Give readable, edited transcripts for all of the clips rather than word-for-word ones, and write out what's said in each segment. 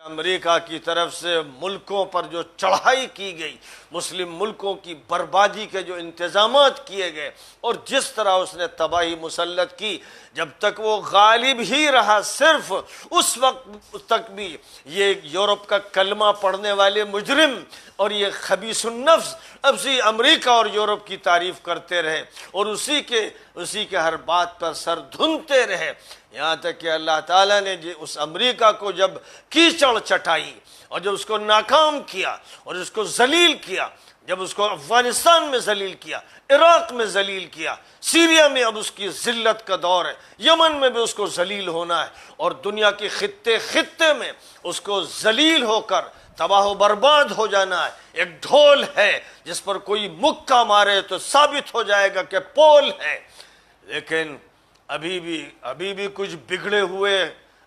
امریکہ کی طرف سے ملکوں پر جو چڑھائی کی گئی، مسلم ملکوں کی بربادی کے جو انتظامات کیے گئے، اور جس طرح اس نے تباہی مسلط کی، جب تک وہ غالب ہی رہا، صرف اس وقت تک بھی یہ یورپ کا کلمہ پڑھنے والے مجرم اور یہ خبیث النفس اسی امریکہ اور یورپ کی تعریف کرتے رہے اور اسی کے ہر بات پر سر دھنتے رہے، یہاں تک کہ اللہ تعالیٰ نے اس امریکہ کو جب کیچڑ چٹائی اور جب اس کو ناکام کیا اور اس کو ذلیل کیا، جب اس کو افغانستان میں ذلیل کیا، عراق میں ذلیل کیا، سیریا میں اب اس کی ذلت کا دور ہے، یمن میں بھی اس کو ذلیل ہونا ہے، اور دنیا کے خطے میں اس کو ذلیل ہو کر تباہ و برباد ہو جانا ہے۔ ایک ڈھول ہے جس پر کوئی مکہ مارے تو ثابت ہو جائے گا کہ پول ہے، لیکن ابھی بھی کچھ بگڑے ہوئے،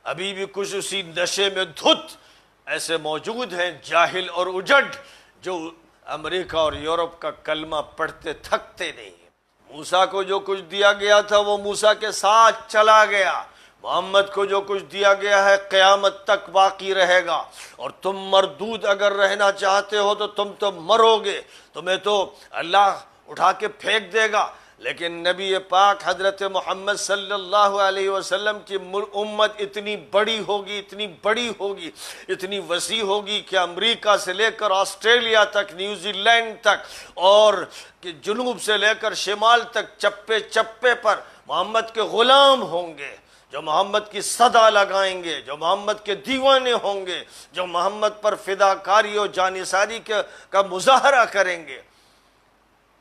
ابھی بھی کچھ اسی نشے میں دھت ایسے موجود ہیں، جاہل اور اجڑ، جو امریکہ اور یورپ کا کلمہ پڑھتے تھکتے نہیں ہیں۔ موسیٰ کو جو کچھ دیا گیا تھا وہ موسیٰ کے ساتھ چلا گیا، محمد کو جو کچھ دیا گیا ہے قیامت تک باقی رہے گا، اور تم مردود اگر رہنا چاہتے ہو تو تم تو مرو گے، تمہیں تو اللہ اٹھا کے پھینک دے گا، لیکن نبی پاک حضرت محمد صلی اللہ علیہ وسلم کی امت اتنی بڑی ہوگی، اتنی وسیع ہوگی کہ امریکہ سے لے کر آسٹریلیا تک، نیوزی لینڈ تک، اور جنوب سے لے کر شمال تک چپے چپے پر محمد کے غلام ہوں گے، جو محمد کی صدا لگائیں گے، جو محمد کے دیوانے ہوں گے، جو محمد پر فداکاری و جانثاری کا مظاہرہ کریں گے۔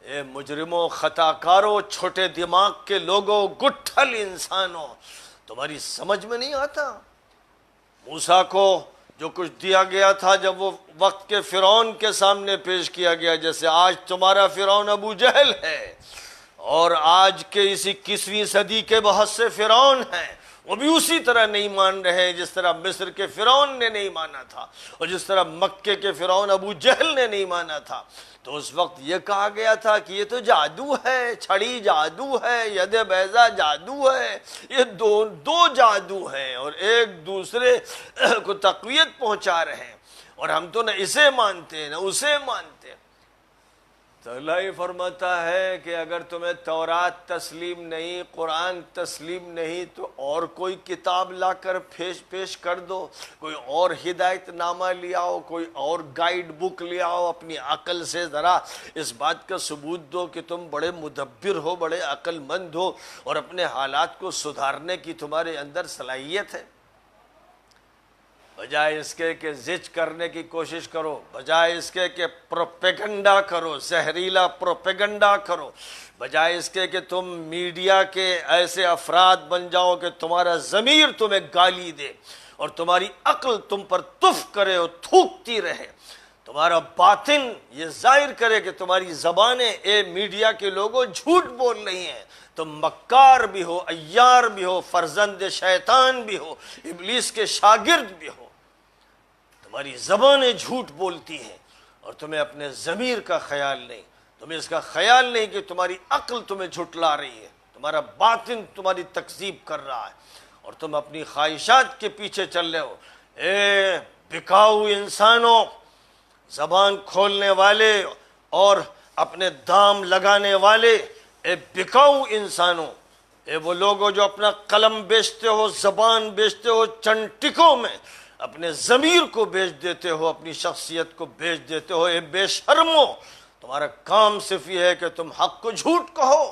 اے مجرموں، خطاکاروں، چھوٹے دماغ کے لوگوں، گٹھل انسانوں، تمہاری سمجھ میں نہیں آتا؟ موسیٰ کو جو کچھ دیا گیا تھا جب وہ وقت کے فرعون کے سامنے پیش کیا گیا، جیسے آج تمہارا فرعون ابو جہل ہے، اور آج کے اسی 21ویں صدی کے بہت سے فرعون ہیں، وہ بھی اسی طرح نہیں مان رہے جس طرح مصر کے فرعون نے نہیں مانا تھا، اور جس طرح مکے کے فرعون ابو جہل نے نہیں مانا تھا۔ تو اس وقت یہ کہا گیا تھا کہ یہ تو جادو ہے، چھڑی جادو ہے، ید بیضا جادو ہے، یہ دو جادو ہیں اور ایک دوسرے کو تقویت پہنچا رہے ہیں، اور ہم تو نہ اسے مانتے ہیں نہ اسے مانتے ہیں۔ تو اللہ یہ فرماتا ہے کہ اگر تمہیں تورات تسلیم نہیں، قرآن تسلیم نہیں، تو اور کوئی کتاب لا کر پیش کر دو، کوئی اور ہدایت نامہ لے آؤ، کوئی اور گائیڈ بک لے آؤ، اپنی عقل سے ذرا اس بات کا ثبوت دو کہ تم بڑے مدبر ہو، بڑے عقل مند ہو، اور اپنے حالات کو سدھارنے کی تمہارے اندر صلاحیت ہے۔ بجائے اس کے کہ زج کرنے کی کوشش کرو، بجائے اس کے کہ پروپیگنڈا کرو، زہریلا پروپیگنڈا کرو، بجائے اس کے کہ تم میڈیا کے ایسے افراد بن جاؤ کہ تمہارا ضمیر تمہیں گالی دے اور تمہاری عقل تم پر تف کرے اور تھوکتی رہے، تمہارا باطن یہ ظاہر کرے کہ تمہاری زبانیں اے میڈیا کے لوگوں جھوٹ بول رہی ہیں، تم مکار بھی ہو، عیار بھی ہو، فرزند شیطان بھی ہو، ابلیس کے شاگرد بھی ہو، تمہاری زبانیں جھوٹ بولتی ہیں اور تمہیں اپنے ضمیر کا خیال نہیں، تمہیں اس کا خیال نہیں کہ تمہاری عقل تمہیں جھٹلا رہی ہے، تمہارا باطن تمہاری تکذیب کر رہا ہے اور تم اپنی خواہشات کے پیچھے چل رہے ہو۔ اے بکاؤ انسانوں، زبان کھولنے والے اور اپنے دام لگانے والے، اے بکاؤ انسانوں، اے وہ لوگوں جو اپنا قلم بیچتے ہو، زبان بیچتے ہو، چند ٹکوں میں اپنے ضمیر کو بیچ دیتے ہو، اپنی شخصیت کو بیچ دیتے ہو، اے بے شرمو، تمہارا کام صرف یہ ہے کہ تم حق کو جھوٹ کہو،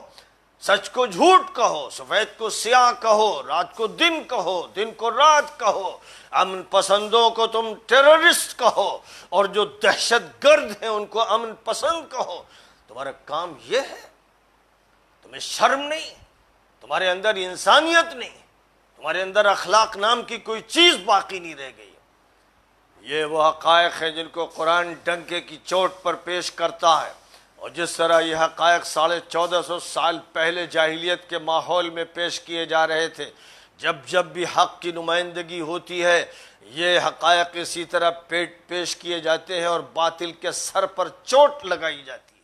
سچ کو جھوٹ کہو، سفید کو سیاہ کہو، رات کو دن کہو، دن کو رات کہو، امن پسندوں کو تم ٹیررسٹ کہو، اور جو دہشت گرد ہیں ان کو امن پسند کہو۔ تمہارا کام یہ ہے؟ تمہیں شرم نہیں؟ تمہارے اندر انسانیت نہیں؟ تمہارے اندر اخلاق نام کی کوئی چیز باقی نہیں رہ گئی؟ یہ وہ حقائق ہیں جن کو قرآن ڈنکے کی چوٹ پر پیش کرتا ہے، اور جس طرح یہ حقائق 1450 سال پہلے جاہلیت کے ماحول میں پیش کیے جا رہے تھے، جب بھی حق کی نمائندگی ہوتی ہے یہ حقائق اسی طرح پیش کیے جاتے ہیں اور باطل کے سر پر چوٹ لگائی جاتی ہے۔